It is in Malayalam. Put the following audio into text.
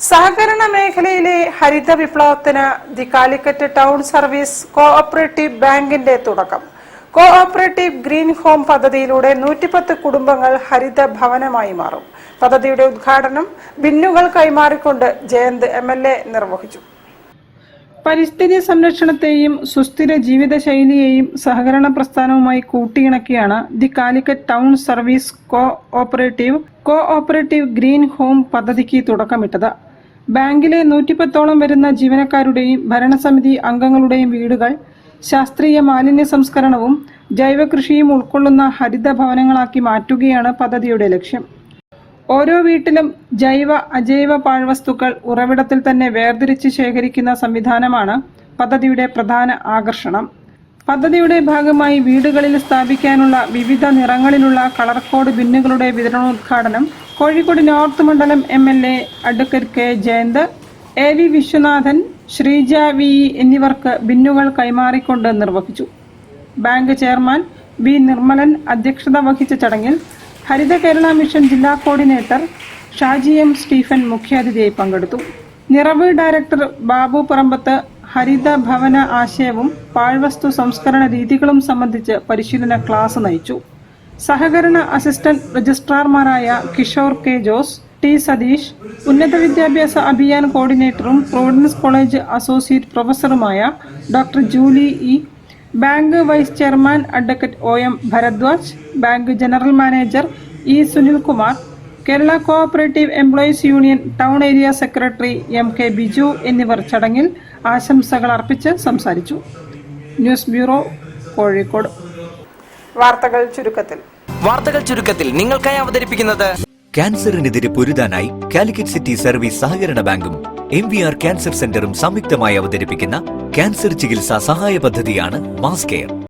സഹകരണ മേഖലയിലെ ഹരിത വിപ്ലവത്തിന് the Calicut town service cooperative ബാങ്കിന്റെ തുടക്കം. കോഓപ്പറേറ്റീവ് ഗ്രീൻ ഹോം പദ്ധതിയിലൂടെ 110 കുടുംബങ്ങൾ ഹരിത ഭവനമായി മാറും. പദ്ധതിയുടെ ഉദ്ഘാടനം ബിന്നുകൾ കൈമാറിക്കൊണ്ട് ജയന്ത് MLA നിർവഹിച്ചു. പരിസ്ഥിതി സംരക്ഷണത്തെയും സുസ്ഥിര ജീവിതശൈലിയെയും സഹകരണ പ്രസ്ഥാനവുമായി കൂട്ടിയിണക്കിയാണ് the Calicut town service cooperative green home പദ്ധതിക്ക് തുടക്കമിട്ടത്. ബാങ്കിലെ 110ഓളം വരുന്ന ജീവനക്കാരുടെയും ഭരണസമിതി അംഗങ്ങളുടെയും വീടുകൾ ശാസ്ത്രീയ മാലിന്യ സംസ്കരണവും ജൈവകൃഷിയും ഉൾക്കൊള്ളുന്ന ഹരിത ഭവനങ്ങളാക്കി മാറ്റുകയാണ് പദ്ധതിയുടെ ലക്ഷ്യം. ഓരോ വീട്ടിലും ജൈവ അജൈവ പാഴ്വസ്തുക്കൾ ഉറവിടത്തിൽ തന്നെ വേർതിരിച്ച് ശേഖരിക്കുന്ന സംവിധാനമാണ് പദ്ധതിയുടെ പ്രധാന ആകർഷണം. പദ്ധതിയുടെ ഭാഗമായി വീടുകളിൽ സ്ഥാപിക്കാനുള്ള വിവിധ നിറങ്ങളിലുള്ള കളർ കോഡ് ബിന്നുകളുടെ വിതരണോദ്ഘാടനം കോഴിക്കോട് നോർത്ത് മണ്ഡലം MLA advocate K. Jayant, AV Viswanathan, Sreeja VE എന്നിവർക്ക് ബിന്നുകൾ കൈമാറിക്കൊണ്ട് നിർവഹിച്ചു. Bank chairman B. നിർമ്മലൻ അധ്യക്ഷത വഹിച്ച ചടങ്ങിൽ ഹരിത കേരള മിഷൻ ജില്ലാ കോർഡിനേറ്റർ ഷാജി M. സ്റ്റീഫൻ മുഖ്യാതിഥിയായി പങ്കെടുത്തു. നിറവ് ഡയറക്ടർ ബാബു പറമ്പത്ത് ഹരിത ഭവന ആശയവും പാഴ്വസ്തു സംസ്കരണ രീതികളും സംബന്ധിച്ച് പരിശീലന ക്ലാസ് നയിച്ചു. സഹകരണ അസിസ്റ്റന്റ് രജിസ്ട്രാർമാരായ കിഷോർ K. ജോസ്, T. സതീഷ്, ഉന്നത വിദ്യാഭ്യാസ അഭിയാൻ കോർഡിനേറ്ററും പ്രൊവിഡൻസ് കോളേജ് അസോസിയേറ്റ് പ്രൊഫസറുമായ doctor Julie E., bank vice chairman advocate OM. Bharadwaj, bank general manager E. Sunilkumar, Kerala cooperative employees union town area secretary MK. Biju എന്നിവർ ചടങ്ങിൽ ആശംസകൾ അർപ്പിച്ച് സംസാരിച്ചു. News bureau, Kozhikode. വാർത്തകൾ ചുരുക്കത്തിൽ നിങ്ങൾക്കായി അവതരിപ്പിക്കുന്നത് ക്യാൻസറിനെതിരെ പൊരുതാനായി കാലിക്കറ്റ് സിറ്റി സർവീസ് സഹകരണ ബാങ്കും MVR ക്യാൻസർ സെന്ററും സംയുക്തമായി അവതരിപ്പിക്കുന്ന ക്യാൻസർ ചികിത്സാ സഹായ പദ്ധതിയാണ് മാസ് കെയർ.